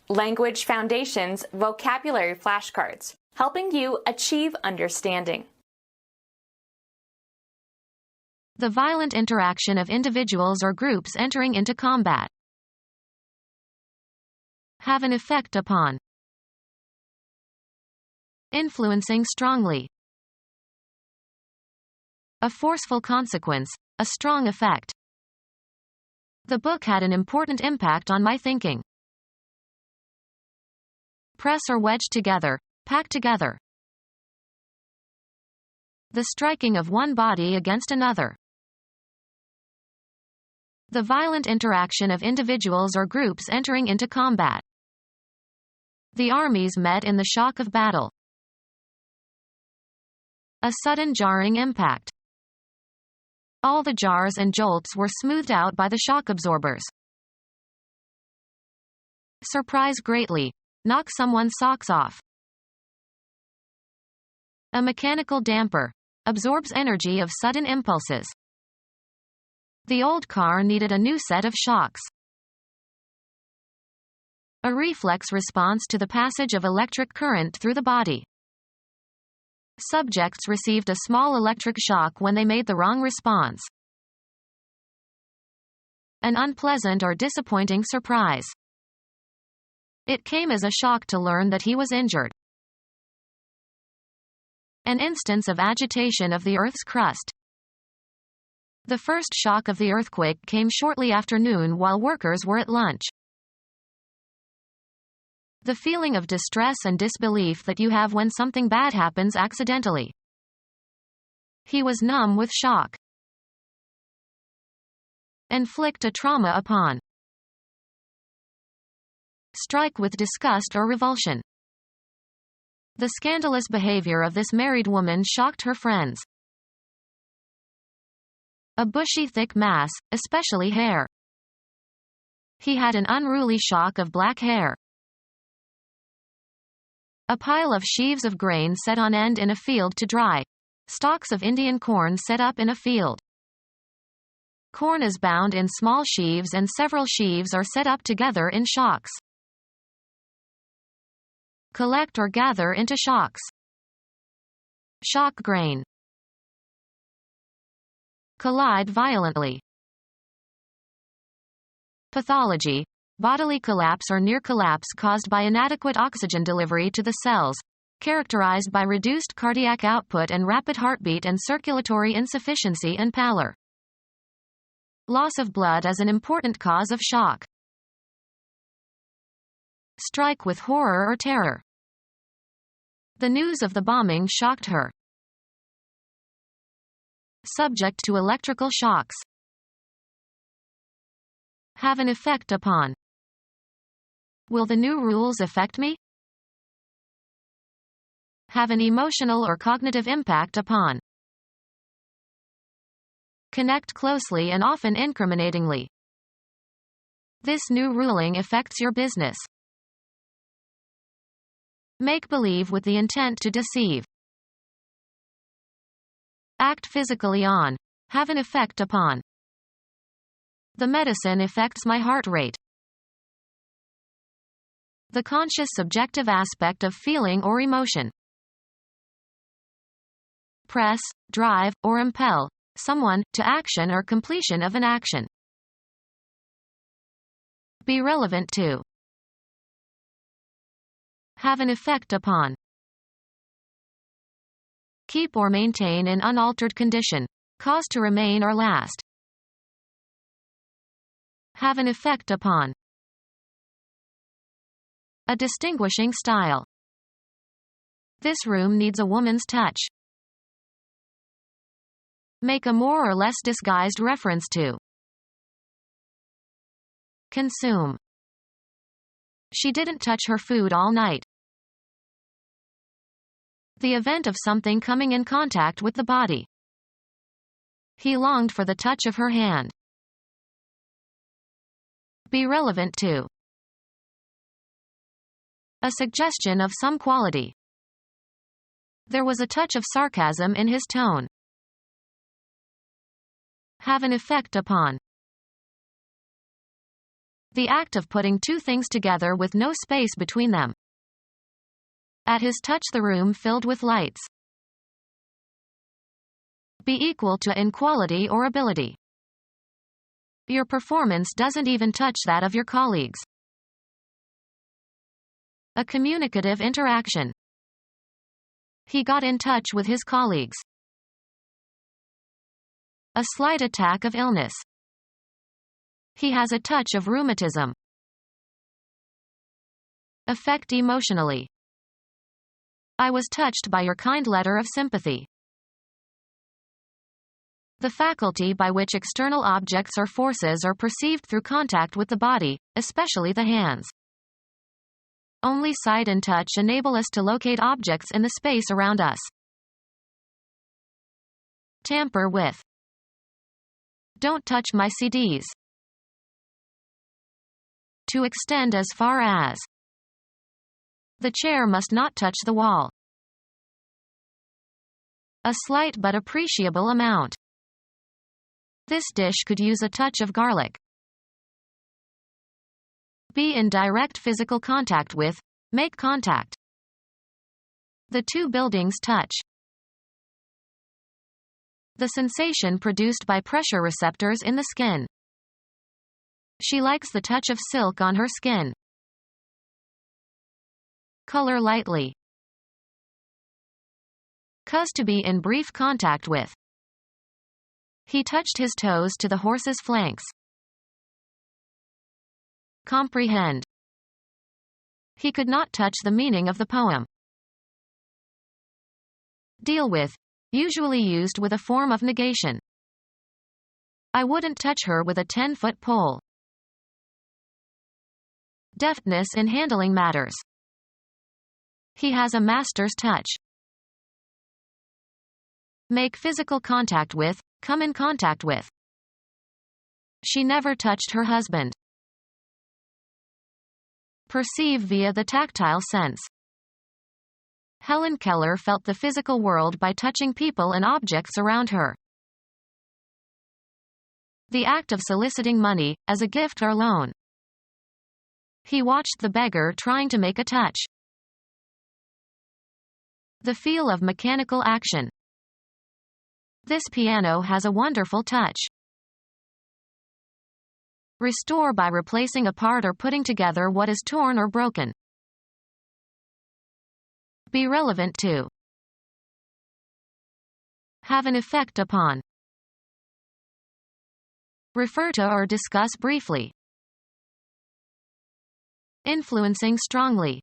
Language Foundations Vocabulary Flashcards, helping you achieve understanding. The violent interaction of individuals or groups entering into combat. Have an effect upon. Influencing strongly. A forceful consequence, a strong effect. The book had an important impact on my thinking. Press or wedge together, pack together. The striking of one body against another. The violent interaction of individuals or groups entering into combat. The armies met in the shock of battle. A sudden jarring impact. All the jars and jolts were smoothed out by the shock absorbers. Surprise greatly. Knock someone's socks off. A mechanical damper. Absorbs energy of sudden impulses. The old car needed a new set of shocks. A reflex response to the passage of electric current through the body. Subjects received a small electric shock when they made the wrong response. An unpleasant or disappointing surprise. It came as a shock to learn that he was injured. An instance of agitation of the Earth's crust. The first shock of the earthquake came shortly after noon while workers were at lunch. The feeling of distress and disbelief that you have when something bad happens accidentally. He was numb with shock. Inflict a trauma upon. Strike with disgust or revulsion. The scandalous behavior of this married woman shocked her friends. A bushy thick mass, especially hair. He had an unruly shock of black hair. A pile of sheaves of grain set on end in a field to dry. Stalks of Indian corn set up in a field. Corn is bound in small sheaves and several sheaves are set up together in shocks. Collect or gather into shocks. Shock grain. Collide violently. Pathology. Bodily collapse or near collapse caused by inadequate oxygen delivery to the cells, characterized by reduced cardiac output and rapid heartbeat and circulatory insufficiency and pallor. Loss of blood is an important cause of shock. Strike with horror or terror. The news of the bombing shocked her. Subject to electrical shocks. Have an effect upon. Will the new rules affect me? Have an emotional or cognitive impact upon. Connect closely and often incriminatingly. This new ruling affects your business. Make believe with the intent to deceive. Act physically on. Have an effect upon. The medicine affects my heart rate. The conscious subjective aspect of feeling or emotion. Press, drive, or impel someone to action or completion of an action. Be relevant to. Have an effect upon. Keep or maintain in unaltered condition. Cause to remain or last. Have an effect upon. A distinguishing style. This room needs a woman's touch. Make a more or less disguised reference to. Consume. She didn't touch her food all night. The event of something coming in contact with the body. He longed for the touch of her hand. Be relevant to. A suggestion of some quality. There was a touch of sarcasm in his tone. Have an effect upon. The act of putting two things together with no space between them. At his touch the room filled with lights. Be equal to in quality or ability. Your performance doesn't even touch that of your colleagues. A communicative interaction. He got in touch with his colleagues. A slight attack of illness. He has a touch of rheumatism. Affect emotionally. I was touched by your kind letter of sympathy. The faculty by which external objects or forces are perceived through contact with the body, especially the hands. Only sight and touch enable us to locate objects in the space around us. Tamper with. Don't touch my CDs. To extend as far as. The chair must not touch the wall. A slight but appreciable amount. This dish could use a touch of garlic. Be in direct physical contact with. Make contact. The two buildings touch. The sensation produced by pressure receptors in the skin. She likes the touch of silk on her skin. Color lightly. Cause to be in brief contact with. He touched his toes to the horse's flanks. Comprehend. He could not touch the meaning of the poem. Deal with. Usually used with a form of negation. I wouldn't touch her with a 10-foot pole. Deftness in handling matters. He has a master's touch. Make physical contact with. Come in contact with. She never touched her husband. Perceive via the tactile sense. Helen Keller felt the physical world by touching people and objects around her. The act of soliciting money, as a gift or loan. He watched the beggar trying to make a touch. The feel of mechanical action. This piano has a wonderful touch. Restore by replacing a part or putting together what is torn or broken. Be relevant to. Have an effect upon. Refer to or discuss briefly. Influencing strongly.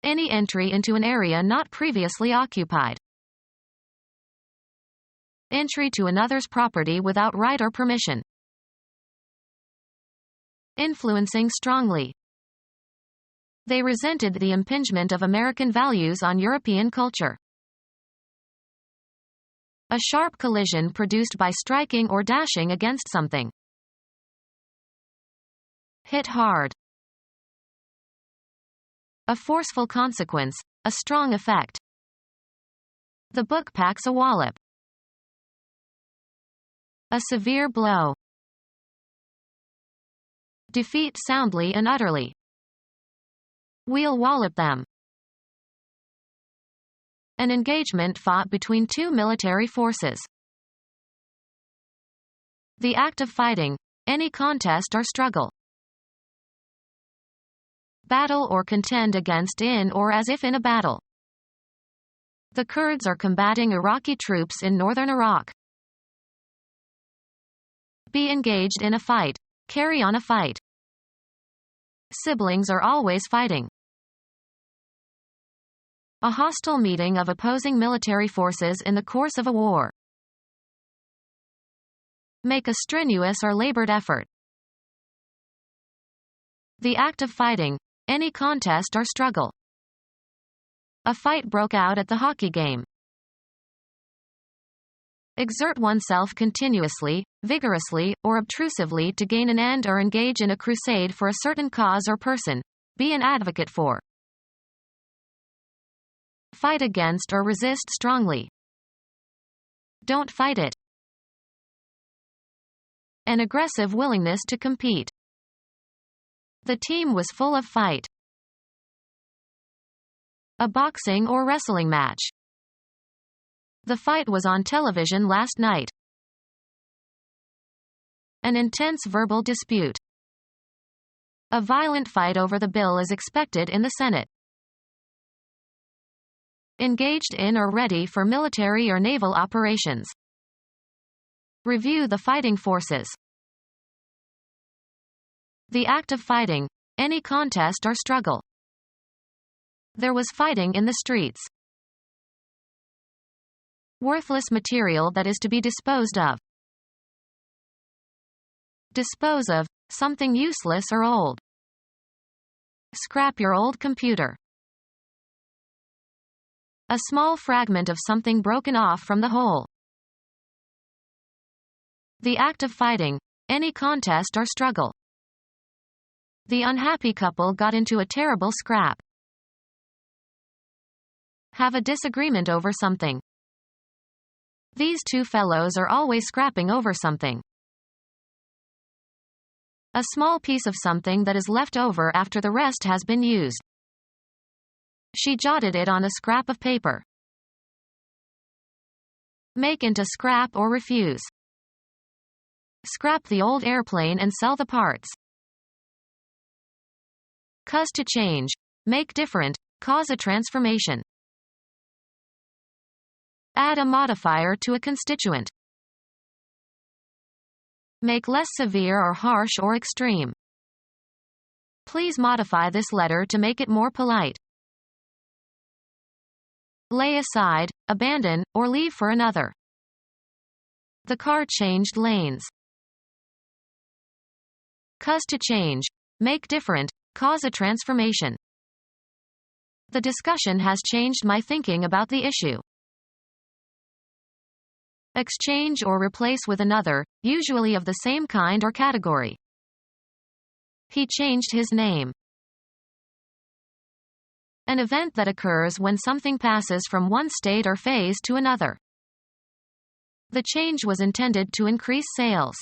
Any entry into an area not previously occupied. Entry to another's property without right or permission. Influencing strongly. They resented the impingement of American values on European culture. A sharp collision produced by striking or dashing against something. Hit hard. A forceful consequence, a strong effect. The book packs a wallop. A severe blow. Defeat soundly and utterly. We'll wallop them. An engagement fought between two military forces. The act of fighting, any contest or struggle. Battle or contend against in or as if in a battle. The Kurds are combating Iraqi troops in northern Iraq. Be engaged in a fight. Carry on a fight. Siblings are always fighting. A hostile meeting of opposing military forces in the course of a war. Make a strenuous or labored effort. The act of fighting, any contest or struggle. A fight broke out at the hockey game. Exert oneself continuously, vigorously, or obtrusively to gain an end or engage in a crusade for a certain cause or person. Be an advocate for. Fight against or resist strongly. Don't fight it. an aggressive willingness to compete. The team was full of fight. A boxing or wrestling match. The fight was on television last night. An intense verbal dispute. A violent fight over the bill is expected in the Senate. Engaged in or ready for military or naval operations. Review the fighting forces. The act of fighting, any contest or struggle. There was fighting in the streets. Worthless material that is to be disposed of. Dispose of, something useless or old. Scrap your old computer. A small fragment of something broken off from the whole. The act of fighting, any contest or struggle. The unhappy couple got into a terrible scrap. Have a disagreement over something. These two fellows are always scrapping over something. A small piece of something that is left over after the rest has been used. She jotted it on a scrap of paper. Make into scrap or refuse. Scrap the old airplane and sell the parts. Cause to change, make different, cause a transformation. Add a modifier to a constituent. Make less severe or harsh or extreme. Please modify this letter to make it more polite. Lay aside, abandon, or leave for another. The car changed lanes. Cause to change, make different, cause a transformation. The discussion has changed my thinking about the issue. Exchange or replace with another, usually of the same kind or category. He changed his name. An event that occurs when something passes from one state or phase to another. The change was intended to increase sales.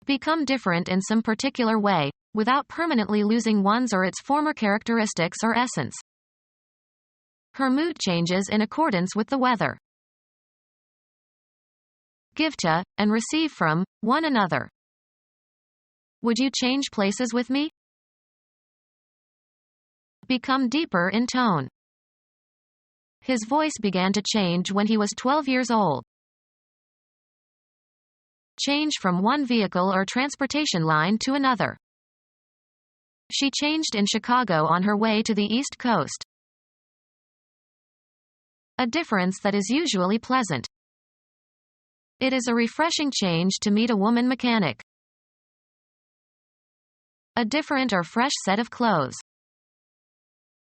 Become different in some particular way, without permanently losing one's or its former characteristics or essence. Her mood changes in accordance with the weather. Give to, and receive from, one another. Would you change places with me? Become deeper in tone. His voice began to change when he was 12 years old. Change from one vehicle or transportation line to another. She changed in Chicago on her way to the East Coast. A difference that is usually pleasant. It is a refreshing change to meet a woman mechanic. A different or fresh set of clothes.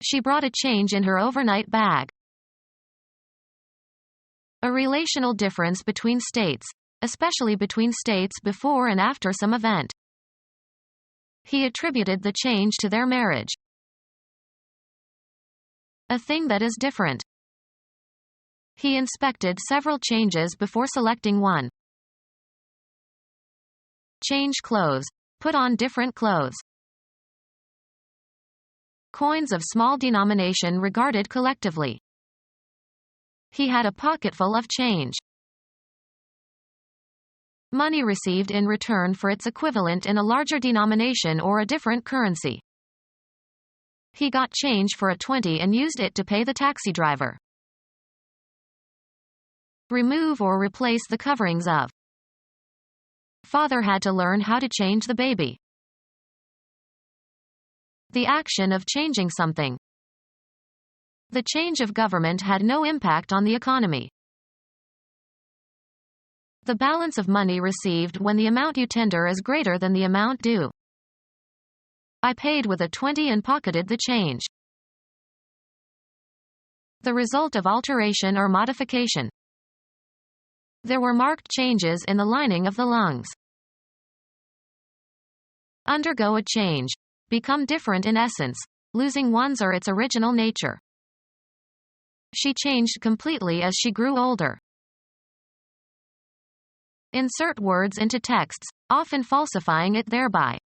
She brought a change in her overnight bag. A relational difference between states, especially between states before and after some event. He attributed the change to their marriage. A thing that is different. He inspected several changes before selecting one. Change clothes. Put on different clothes. Coins of small denomination regarded collectively. He had a pocketful of change. Money received in return for its equivalent in a larger denomination or a different currency. He got change for a 20 and used it to pay the taxi driver. Remove or replace the coverings of. Father had to learn how to change the baby. The action of changing something. The change of government had no impact on the economy. The balance of money received when the amount you tender is greater than the amount due. I paid with a 20 and pocketed the change. The result of alteration or modification. There were marked changes in the lining of the lungs. Undergo a change. Become different in essence, losing one's or its original nature. She changed completely as she grew older. Insert words into texts, often falsifying it thereby.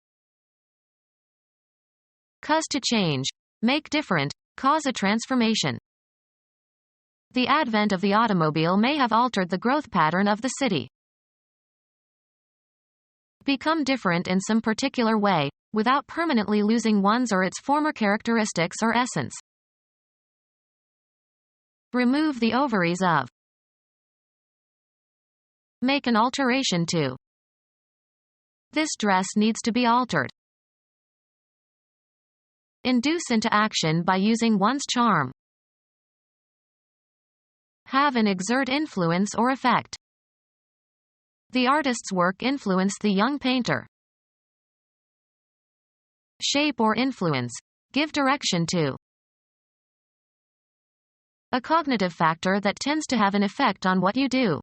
Cause to change. Make different. Cause a transformation. The advent of the automobile may have altered the growth pattern of the city. Become different in some particular way, without permanently losing one's or its former characteristics or essence. Remove the ovaries of. Make an alteration to. This dress needs to be altered. Induce into action by using one's charm. Have and exert influence or effect. The artist's work influenced the young painter. Shape or influence. Give direction to. A cognitive factor that tends to have an effect on what you do.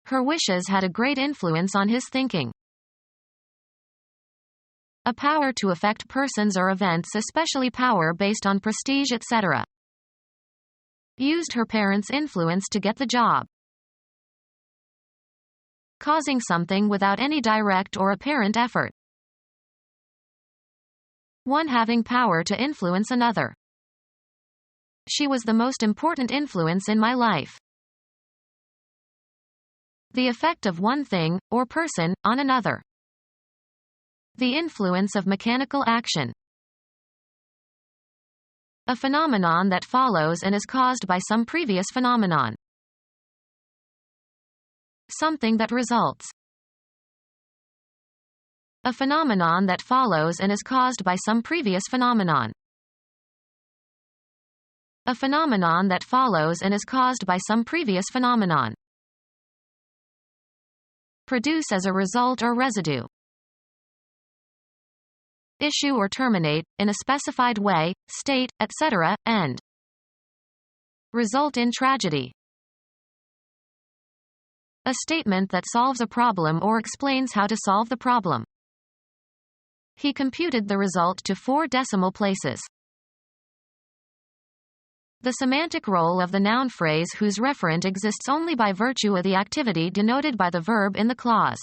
Her wishes had a great influence on his thinking. A power to affect persons or events, especially power based on prestige, etc. Used her parents' influence to get the job. Causing something without any direct or apparent effort. One having power to influence another. She was the most important influence in my life. The effect of one thing, or person, on another. The influence of mechanical action. A phenomenon that follows and is caused by some previous phenomenon. Something that results. A phenomenon that follows and is caused by some previous phenomenon. A phenomenon that follows and is caused by some previous phenomenon. Produce as a result or residue. Issue or terminate, in a specified way, state, etc., end. Result in tragedy. A statement that solves a problem or explains how to solve the problem. He computed the result to 4 decimal places. The semantic role of the noun phrase whose referent exists only by virtue of the activity denoted by the verb in the clause.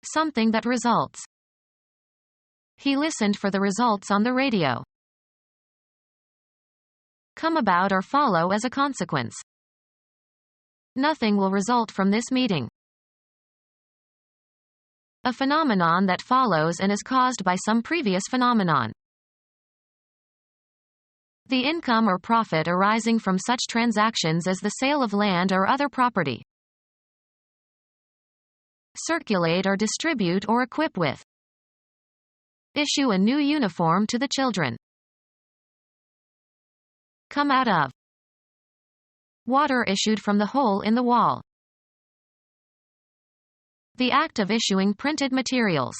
Something that results. He listened for the results on the radio. Come about or follow as a consequence. Nothing will result from this meeting. A phenomenon that follows and is caused by some previous phenomenon. The income or profit arising from such transactions as the sale of land or other property. Circulate or distribute or equip with. Issue a new uniform to the children. Come out of. Water issued from the hole in the wall. The act of issuing printed materials.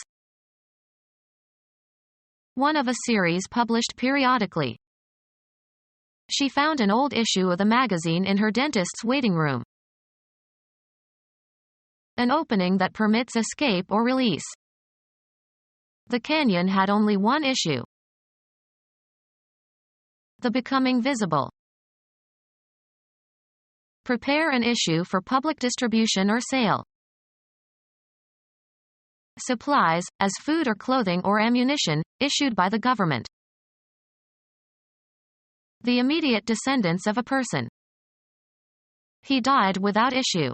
One of a series published periodically. She found an old issue of the magazine in her dentist's waiting room. An opening that permits escape or release. The canyon had only one issue. The becoming visible. Prepare an issue for public distribution or sale. Supplies, as food or clothing or ammunition, issued by the government. The immediate descendants of a person. He died without issue.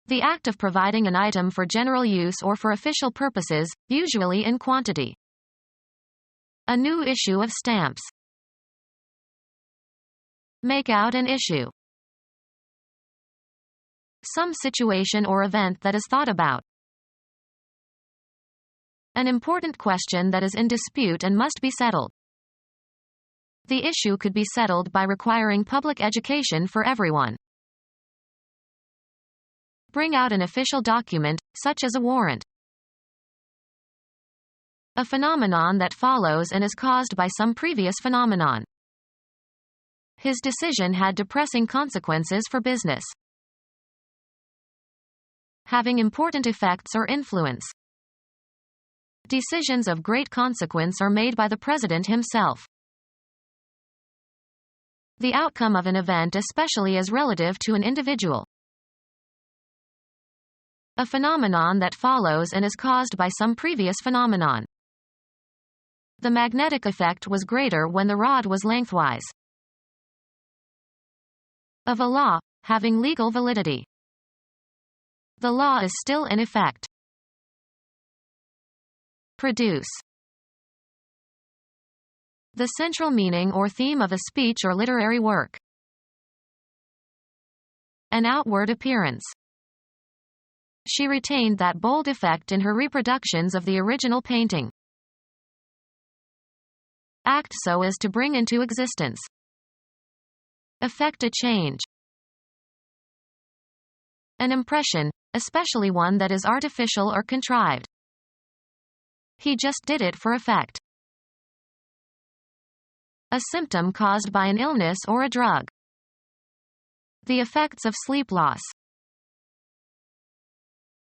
The act of providing an item for general use or for official purposes, usually in quantity. A new issue of stamps. Make out an issue. Some situation or event that is thought about. An important question that is in dispute and must be settled. The issue could be settled by requiring public education for everyone. Bring out an official document, such as a warrant. A phenomenon that follows and is caused by some previous phenomenon. His decision had depressing consequences for business. Having important effects or influence. Decisions of great consequence are made by the president himself. The outcome of an event especially as relative to an individual. A phenomenon that follows and is caused by some previous phenomenon. The magnetic effect was greater when the rod was lengthwise. Of a law, having legal validity. The law is still in effect. Produce. The central meaning or theme of a speech or literary work. An outward appearance. She retained that bold effect in her reproductions of the original painting. Act so as to bring into existence. Effect a change. An impression, especially one that is artificial or contrived. He just did it for effect. A symptom caused by an illness or a drug. The effects of sleep loss.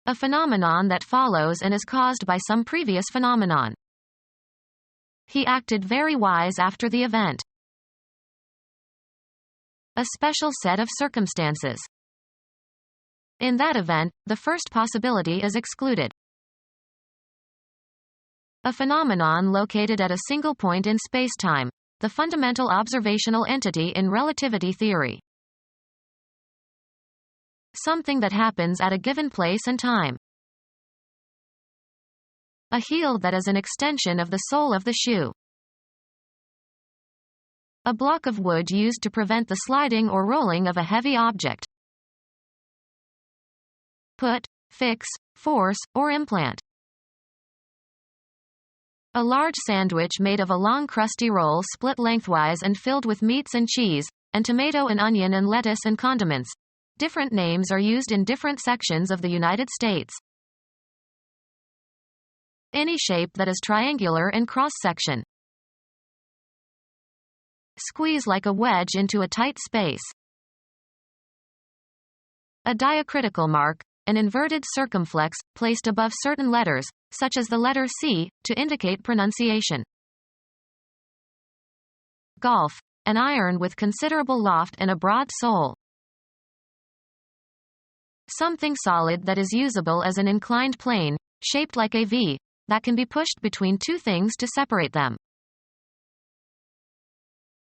A phenomenon that follows and is caused by some previous phenomenon. He acted very wise after the event. A special set of circumstances. In that event, the first possibility is excluded. A phenomenon located at a single point in spacetime, the fundamental observational entity in relativity theory. Something that happens at a given place and time. A heel that is an extension of the sole of the shoe. A block of wood used to prevent the sliding or rolling of a heavy object. Put, fix, force, or implant. A large sandwich made of a long crusty roll split lengthwise and filled with meats and cheese, and tomato and onion and lettuce and condiments. Different names are used in different sections of the United States. Any shape that is triangular in cross-section. Squeeze like a wedge into a tight space. A diacritical mark, an inverted circumflex, placed above certain letters, such as the letter C, to indicate pronunciation. Golf, an iron with considerable loft and a broad sole. Something solid that is usable as an inclined plane, shaped like a V, that can be pushed between two things to separate them.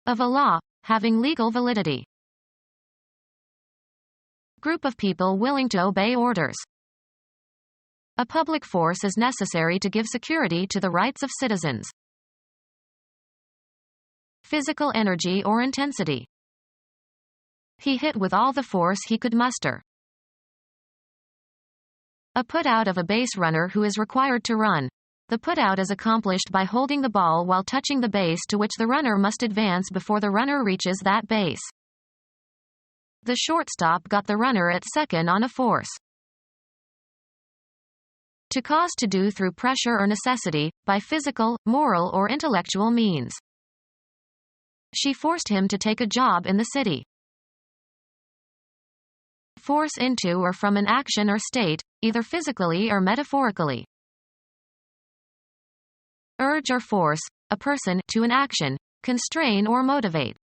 Of a law, having legal validity. Group of people willing to obey orders. A public force is necessary to give security to the rights of citizens. Physical energy or intensity. He hit with all the force he could muster. A put-out of a base runner who is required to run. The put-out is accomplished by holding the ball while touching the base to which the runner must advance before the runner reaches that base. The shortstop got the runner at second on a force. To cause to do through pressure or necessity, by physical, moral or intellectual means. She forced him to take a job in the city. Force into or from an action or state, either physically or metaphorically. Urge or force, a person, to an action, constrain or motivate.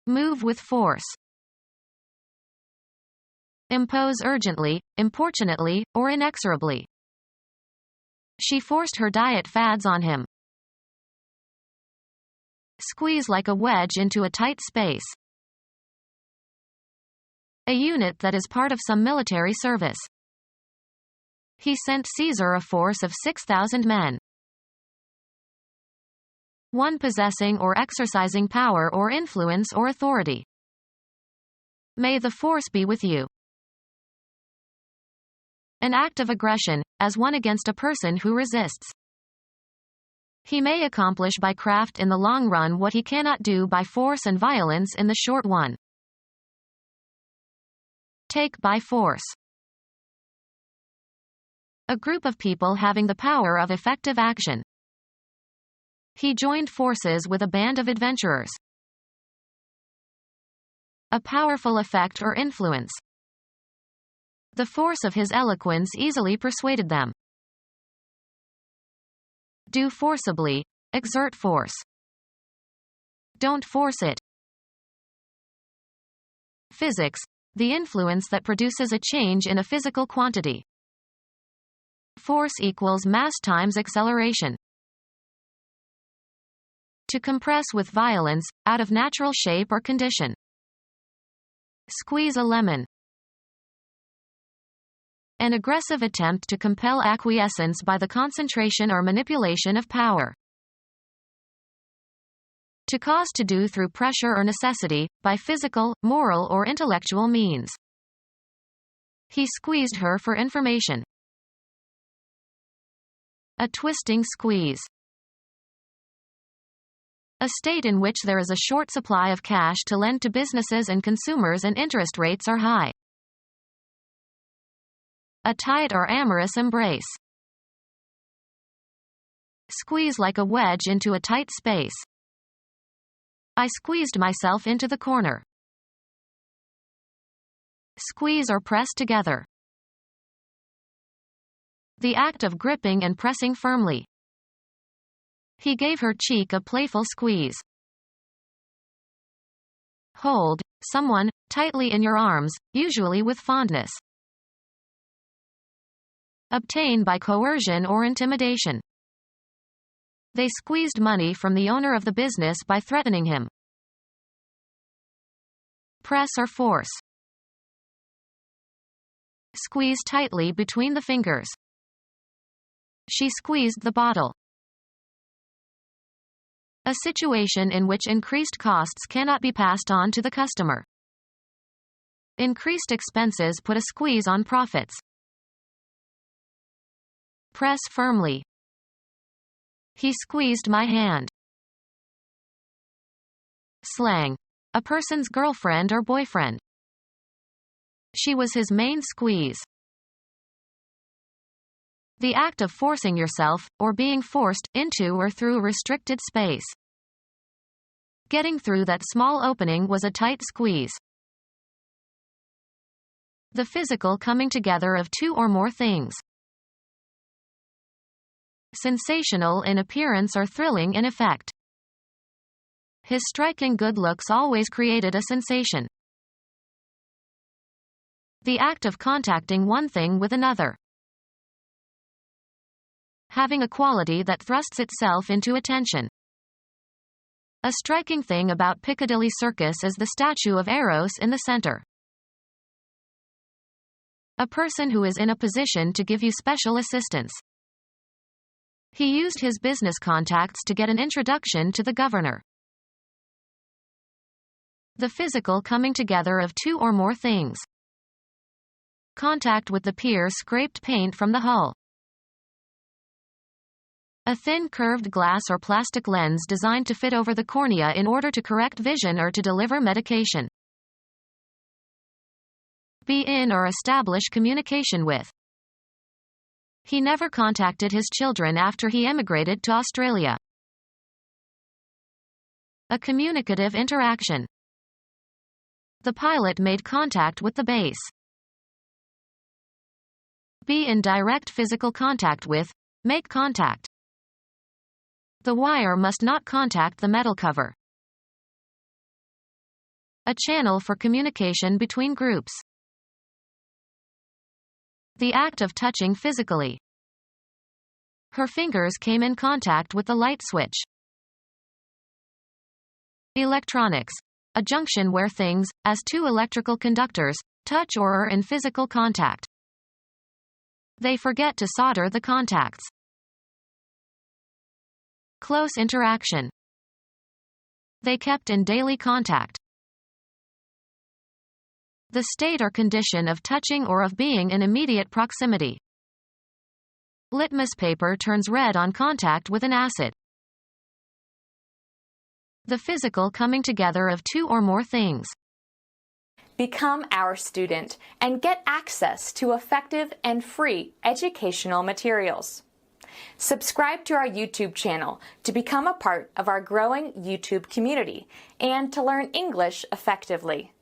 Move with force. Impose urgently, importunately, or inexorably. She forced her diet fads on him. Squeeze like a wedge into a tight space. A unit that is part of some military service. He sent Caesar a force of 6,000 men. One possessing or exercising power or influence or authority. May the force be with you. An act of aggression, as one against a person who resists. He may accomplish by craft in the long run what he cannot do by force and violence in the short one. Take by force. A group of people having the power of effective action. He joined forces with a band of adventurers. A powerful effect or influence. The force of his eloquence easily persuaded them. Do forcibly, exert force. Don't force it. Physics, the influence that produces a change in a physical quantity. Force equals mass times acceleration. To compress with violence, out of natural shape or condition. Squeeze a lemon. An aggressive attempt to compel acquiescence by the concentration or manipulation of power. To cause to do through pressure or necessity, by physical, moral or intellectual means. He squeezed her for information. A twisting squeeze. A state in which there is a short supply of cash to lend to businesses and consumers and interest rates are high. A tight or amorous embrace. Squeeze like a wedge into a tight space. I squeezed myself into the corner. Squeeze or press together. The act of gripping and pressing firmly. He gave her cheek a playful squeeze. Hold someone tightly in your arms, usually with fondness. Obtain by coercion or intimidation. They squeezed money from the owner of the business by threatening him. Press or force. Squeeze tightly between the fingers. She squeezed the bottle. A situation in which increased costs cannot be passed on to the customer. Increased expenses put a squeeze on profits. Press firmly. He squeezed my hand. Slang. A person's girlfriend or boyfriend. She was his main squeeze. The act of forcing yourself, or being forced, into or through a restricted space. Getting through that small opening was a tight squeeze. The physical coming together of two or more things. Sensational in appearance or thrilling in effect. His striking good looks always created a sensation. The act of contacting one thing with another. Having a quality that thrusts itself into attention. A striking thing about Piccadilly Circus is the statue of Eros in the center. A person who is in a position to give you special assistance. He used his business contacts to get an introduction to the governor. The physical coming together of two or more things. Contact with the pier scraped paint from the hull. A thin curved glass or plastic lens designed to fit over the cornea in order to correct vision or to deliver medication. Be in or establish communication with. He never contacted his children after he emigrated to Australia. A communicative interaction. The pilot made contact with the base. Be in direct physical contact with. Make contact. The wire must not contact the metal cover. A channel for communication between groups. The act of touching physically. Her fingers came in contact with the light switch. Electronics. A junction where things, as two electrical conductors, touch or are in physical contact. They forget to solder the contacts. Close interaction. They kept in daily contact. The state or condition of touching or of being in immediate proximity. Litmus paper turns red on contact with an acid. The physical coming together of two or more things. Become our student and get access to effective and free educational materials. Subscribe to our YouTube channel to become a part of our growing YouTube community and to learn English effectively.